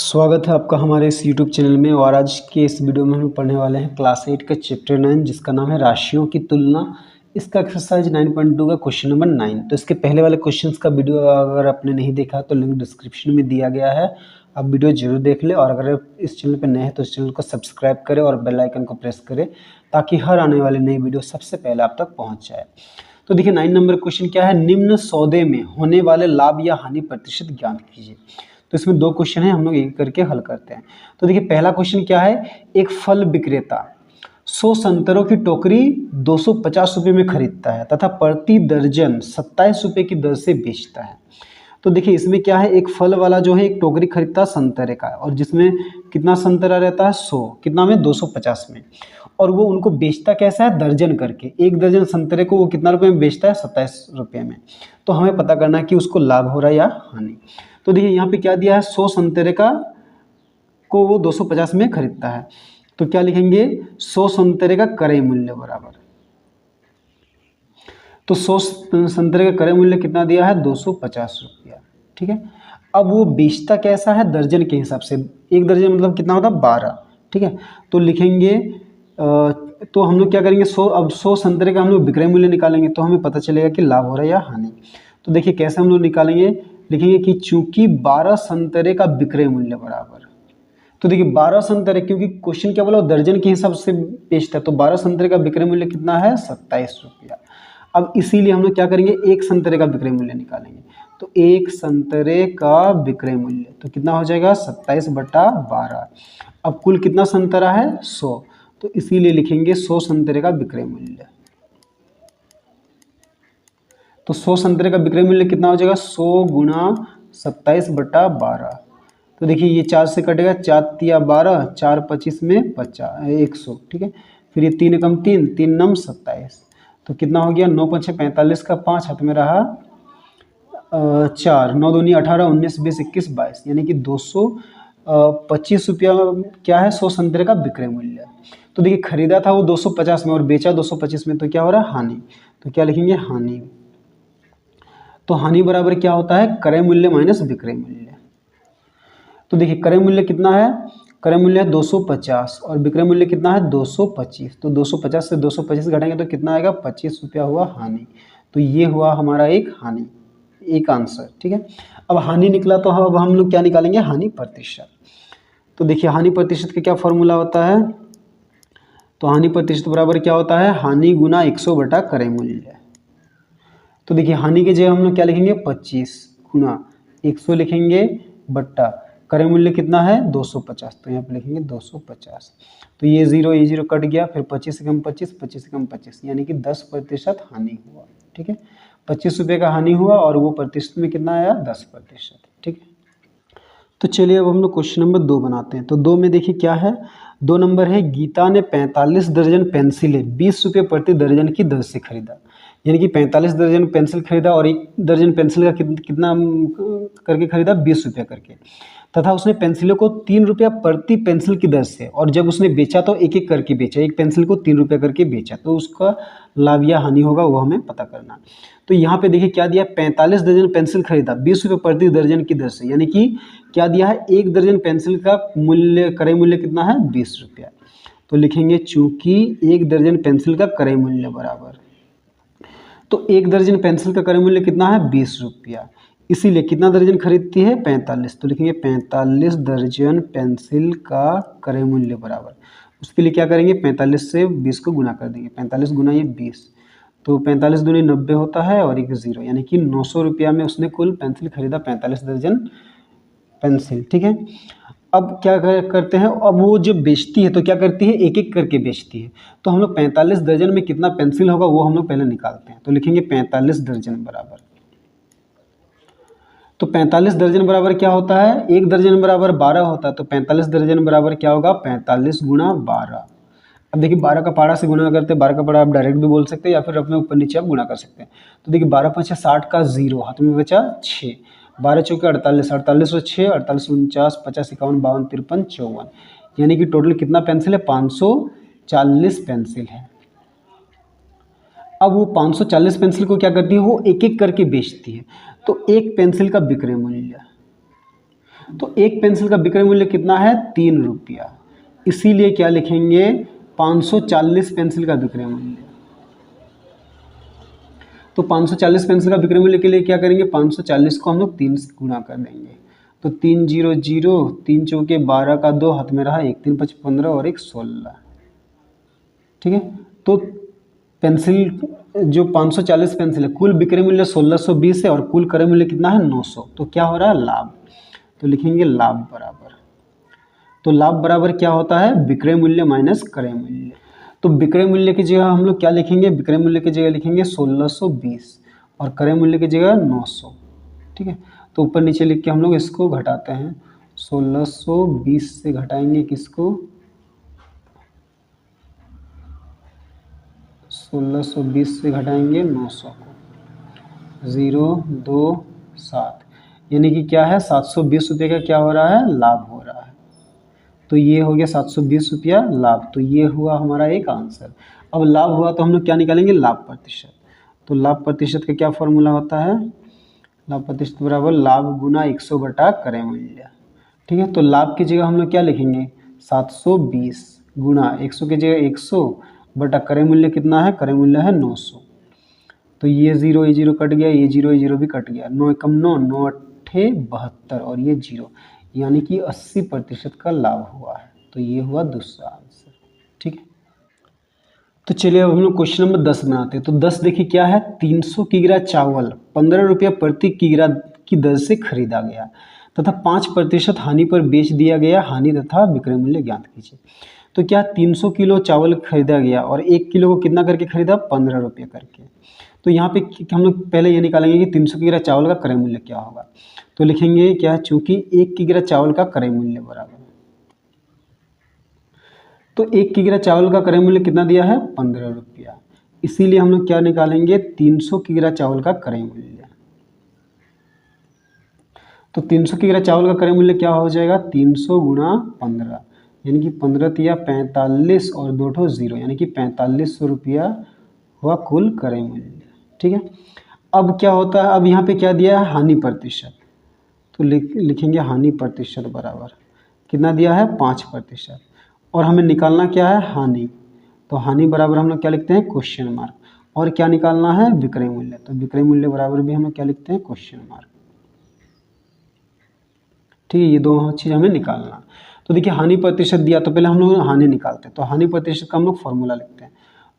स्वागत है आपका हमारे इस YouTube चैनल में। और आज के इस वीडियो में हम पढ़ने वाले हैं क्लास 8 का चैप्टर 9 जिसका नाम है राशियों की तुलना। इसका एक्सरसाइज 9.2 का क्वेश्चन नंबर 9। तो इसके पहले वाले क्वेश्चंस का वीडियो अगर आपने नहीं देखा तो लिंक डिस्क्रिप्शन में दिया गया है, आप वीडियो जरूर देख लें। और अगर आप इस चैनल पर नए हैं तो इस चैनल को सब्सक्राइब करें और बेल आइकन को प्रेस करें ताकि हर आने वाली नई वीडियो सबसे पहले आप तक पहुँच जाए। तो देखिए 9 नंबर क्वेश्चन क्या है, निम्न सौदे में होने वाले लाभ या हानि प्रतिशत ज्ञात कीजिए। तो इसमें दो क्वेश्चन है, हम लोग एक करके हल करते हैं। तो देखिए पहला क्वेश्चन क्या है, एक फल विक्रेता 100 संतरों की टोकरी 250 रुपये में खरीदता है तथा प्रति दर्जन 27 रुपये की दर से बेचता है। तो देखिए इसमें क्या है, एक फल वाला जो है एक टोकरी खरीदता है संतरे का, और जिसमें कितना संतरा रहता है 100, कितना में 250 में, और वो उनको बेचता कैसा है, दर्जन करके। एक दर्जन संतरे को वो कितना रुपये में बेचता है, 27 रुपये में। तो हमें पता करना है कि उसको लाभ हो रहा है या हानि। तो देखिए यहाँ पे क्या दिया है, 100 संतरे का को वो 250 में खरीदता है। तो क्या लिखेंगे, 100 संतरे का क्रय मूल्य बराबर, तो 100 संतरे का क्रय मूल्य कितना दिया है, 250 रुपया। ठीक है, अब वो बेचता कैसा है, दर्जन के हिसाब से। एक दर्जन मतलब कितना होता है, 12। ठीक है, तो लिखेंगे तो हम लोग क्या करेंगे, 100 संतरे का हम लोग विक्रय मूल्य निकालेंगे तो हमें पता चलेगा कि लाभ हो रहा है या हानि। तो देखिए कैसे हम लोग निकालेंगे, लिखेंगे कि चूंकि 12 संतरे का विक्रय मूल्य बराबर, तो देखिए 12 संतरे, क्योंकि क्वेश्चन क्या बोला, दर्जन के हिसाब से बेचता है, तो 12 संतरे का विक्रय मूल्य कितना है, 27 रुपया। अब इसीलिए हम लोग क्या करेंगे, एक संतरे का विक्रय मूल्य निकालेंगे। तो एक संतरे का विक्रय मूल्य तो कितना हो जाएगा, 27/12। अब कुल कितना संतरा है, 100, तो इसीलिए लिखेंगे 100 संतरे का विक्रय मूल्य। तो 100 संतरे का विक्रय मूल्य कितना हो जाएगा, 100 गुणा 27/12। तो देखिए ये 4 से कटेगा, 4 तिया 12, 4 25 में 100। ठीक है, फिर ये 3 एकम 3, 3 नम 27, तो कितना हो गया, 9 5 45 का 5 हाथ में रहा 4, 9 दूनी 18, 19 20 21 22, यानी कि 225 रुपया क्या है, 100 संतरे का विक्रय मूल्य। तो देखिए खरीदा था वो 250 में और बेचा 225 में, तो क्या हो रहा है, हानि। तो क्या लिखेंगे, हानि। तो हानि बराबर क्या होता है, क्रय मूल्य माइनस विक्रय मूल्य। तो देखिए क्रय मूल्य कितना है, क्रय मूल्य है 250 और विक्रय मूल्य कितना है, 225। तो 250 से 225 घटाएंगे तो कितना आएगा, 25 रुपया हुआ हानि। तो ये हुआ हमारा एक हानि, एक आंसर। ठीक है, अब हानि निकला तो अब हम लोग क्या निकालेंगे, हानि प्रतिशत। तो देखिए हानि प्रतिशत का क्या फॉर्मूला होता है, तो हानि प्रतिशत बराबर क्या होता है, हानि गुना 100 बटा क्रय मूल्य। तो देखिए हानि के जगह हम लोग क्या लिखेंगे, 25 गुना 100 लिखेंगे बट्टा क्रय मूल्य कितना है, 250, तो यहाँ पे लिखेंगे 250। तो ये 0 कट गया, फिर 25 एकम 25, 25 एकम 25, यानी कि 10% हानि हुआ। ठीक है, 25 रुपये का हानि हुआ और वो प्रतिशत में कितना आया, 10%। ठीक है, तो चलिए अब हम लोग क्वेश्चन नंबर 2 बनाते हैं। तो 2 में देखिए क्या है, 2 नंबर है, गीता ने 45 दर्जन पेंसिलें 20 रुपये प्रति दर्जन की दर से खरीदा। यानी कि 45 दर्जन पेंसिल खरीदा और एक दर्जन पेंसिल का कितना करके खरीदा, 20 रुपया करके, तथा उसने पेंसिलों को 3 रुपया प्रति पेंसिल की दर से, और जब उसने बेचा तो एक एक करके बेचा, एक पेंसिल को 3 रुपया करके बेचा, तो उसका लाभ या हानि होगा वो हमें पता करना। तो यहाँ पे देखिए क्या दिया, 45 दर्जन पेंसिल खरीदा 20 रुपये प्रति दर्जन की दर से, यानी कि क्या दिया है, एक दर्जन पेंसिल का मूल्य, क्रय मूल्य कितना है, 20 रुपया। तो लिखेंगे चूंकि एक दर्जन पेंसिल का क्रय मूल्य बराबर, तो एक दर्जन पेंसिल का क्रय मूल्य कितना है, 20 रुपया, इसीलिए कितना दर्जन खरीदती है, 45। तो लिखेंगे 45 दर्जन पेंसिल का क्रय मूल्य बराबर, उसके लिए क्या करेंगे, 45 से 20 को गुना कर देंगे, 45 गुना ये 20, तो 45 दूनी 90 होता है और एक 0, यानी कि 900 रुपया में उसने कुल पेंसिल खरीदा, 45 दर्जन पेंसिल। ठीक है, अब क्या करते हैं, अब वो जब बेचती है तो क्या करती है, एक एक करके बेचती है। तो हम लोग 45 दर्जन में कितना पेंसिल होगा वो हम लोग पहले निकालते हैं। तो लिखेंगे 45 दर्जन बराबर, तो 45 दर्जन बराबर क्या होता है, एक दर्जन बराबर 12 होता है, तो 45 दर्जन बराबर क्या होगा, 45 गुणा 12। अब देखिए 12 का पारा से गुणा करते हैं, 12 का पारा आप डायरेक्ट भी बोल सकते हैं या फिर अपने ऊपर नीचे आप गुणा कर सकते हैं। तो देखिए 12 5 60 का 0 हाथ में बचा 6, 12 चौके 48, 48 और 6 48, 49 50 51 52 53 54, यानी कि टोटल कितना पेंसिल है, 540 पेंसिल है। अब वो 540 पेंसिल को क्या करती है, वो एक एक करके बेचती है। तो एक पेंसिल का विक्रय मूल्य, तो एक पेंसिल का विक्रय मूल्य कितना है 3 रुपया, इसीलिए क्या लिखेंगे 540 पेंसिल का विक्रय मूल्य। तो 540 पेंसिल का विक्रय मूल्य के लिए क्या करेंगे, 540 को हम लोग 3 से गुणा कर देंगे। तो 3 0 0, 3 चौके 12 का 2, हाथ में रहा 1 3 5 15 और 1 16। ठीक है, तो पेंसिल जो 540 पेंसिल है, कुल विक्रय मूल्य 1620 है और कुल क्रय मूल्य कितना है 900। तो क्या हो रहा है लाभ, तो लिखेंगे लाभ बराबर। तो लाभ बराबर क्या होता है, विक्रय मूल्य माइनस क्रय मूल्य। तो विक्रय मूल्य की जगह हम लोग क्या लिखेंगे, विक्रय मूल्य की जगह लिखेंगे 1620 और क्रय मूल्य की जगह 900। ठीक है, तो ऊपर नीचे लिख के हम लोग इसको घटाते हैं। 1620 से घटाएंगे किसको, 1620 से घटाएंगे 900 को, 0 2 7, यानी कि क्या है 720 रुपये का क्या हो रहा है लाभ हो रहा है। तो ये हो गया 720 रुपया लाभ। तो ये हुआ हमारा एक आंसर। अब लाभ हुआ तो हम लोग क्या निकालेंगे, लाभ प्रतिशत। तो लाभ प्रतिशत का क्या फॉर्मूला होता है, लाभ प्रतिशत बराबर लाभ गुना 100 बटा क्रय मूल्य। ठीक है, तो लाभ की जगह हम लोग क्या लिखेंगे 720 गुना 100 की जगह 100 बटा क्रय मूल्य कितना है, क्रय मूल्य है 900। तो ये 0 ये 0 कट गया, ये 0 ये 0 भी कट गया, 9 एकम 9, 9 अट्ठे 72 और ये 0, यानी कि 80% का लाभ हुआ है। तो ये हुआ दूसरा आंसर। ठीक है, तो चलिए अब हम लोग क्वेश्चन नंबर 10 बनाते हैं। तो 10 देखिए क्या है, 300 किग्रा चावल 15 रुपया प्रति किग्रा की दर से खरीदा गया तथा 5% हानि पर बेच दिया गया, हानि तथा विक्रय मूल्य ज्ञात कीजिए। तो क्या 300 किलो चावल खरीदा गया और 1 किलो को कितना करके खरीदा, 15 रुपये करके। तो यहाँ पे हम लोग पहले ये निकालेंगे कि 300 किग्रा चावल का क्रय मूल्य क्या होगा। तो लिखेंगे क्या है, चूंकि 1 किग्रा चावल का क्रय मूल्य बराबर, तो 1 किग्रा चावल का क्रय मूल्य कितना दिया है 15 रुपया, इसीलिए हम लोग क्या निकालेंगे 300 किग्रा चावल का क्रय मूल्य। तो 300 किग्रा चावल का क्रय मूल्य क्या हो जाएगा, 300 गुणा 15, यानी कि 15 तिया 45 और 2 ठो 0, यानी कि 4500 रुपया हुआ कुल क्रय मूल्य। ठीक है, अब क्या होता है, अब यहाँ पे क्या दिया है हानि प्रतिशत। तो लिखेंगे हानि प्रतिशत बराबर कितना दिया है 5%, और हमें निकालना क्या है हानि। तो हानि बराबर हम लोग क्या लिखते हैं क्वेश्चन मार्क, और क्या निकालना है विक्रय मूल्य। तो विक्रय मूल्य बराबर भी हम लोग क्या लिखते हैं क्वेश्चन मार्क। ठीक है, ये दो चीज़ हमें निकालना। तो देखिए हानि प्रतिशत दिया, तो पहले हम लोग हानि निकालते हैं। तो हानि प्रतिशत का हम लोग फॉर्मूला लिखते हैं।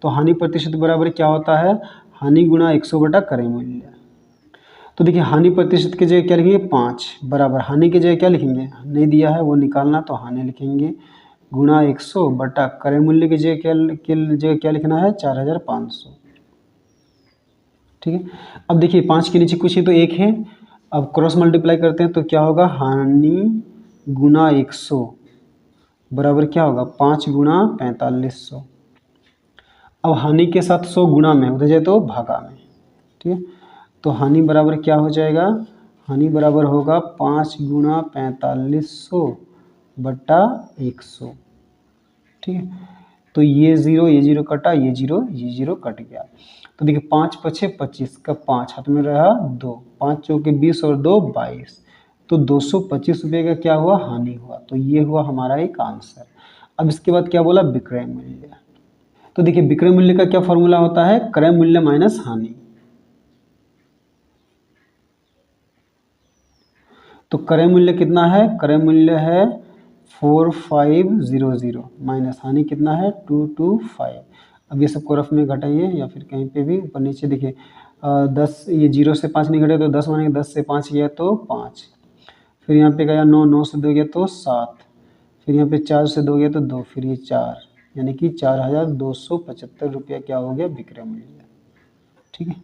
तो हानि प्रतिशत बराबर क्या होता है, हानि गुणा 100 बटा क्रय मूल्य। तो देखिए हानि प्रतिशत की जगह क्या लिखेंगे 5 बराबर हानि की जगह क्या लिखेंगे, नहीं दिया है वो निकालना, तो हानि लिखेंगे गुणा 100 बटा क्रय मूल्य की जगह क्या लिखना है 4500। ठीक है, अब देखिए 5 के नीचे कुछ ही तो 1 है, अब क्रॉस मल्टीप्लाई करते हैं तो क्या होगा, हानि गुना 100 बराबर क्या होगा 5 गुणा 4500। अब हानि के साथ 100 गुणा में उधर जाए तो भागा में। ठीक है, तो हानि बराबर क्या हो जाएगा, हानि बराबर होगा 5 गुणा 4500 बटा 100। ठीक है, तो ये 0 कटा, ये 0 कट गया। तो देखिए 5 पछे 25 का 5 हाथ में रहा 2, 5 चौके 20 और 2 22, तो 225 रुपये का क्या हुआ हानि हुआ। तो ये हुआ हमारा एक आंसर। अब इसके बाद क्या बोला विक्रय मूल्य। तो देखिए विक्रय मूल्य का क्या फॉर्मूला होता है, क्रय मूल्य माइनस हानि। तो क्रय मूल्य कितना है, क्रय मूल्य है 4500 माइनस हानि कितना है 225। अब ये सबको रफ में घटाइए या फिर कहीं पे भी ऊपर नीचे देखिए 10, ये 0 से 5 नहीं घटे तो 10 बनेगा, 10 से 5 गया तो 5, फिर यहाँ पे गया 9, 9 से 2 गया तो 7, फिर यहाँ पे 4 से 2 गया तो 2, फिर ये 4, यानी कि 4275 रुपया क्या हो गया विक्रय मूल्य। ठीक है।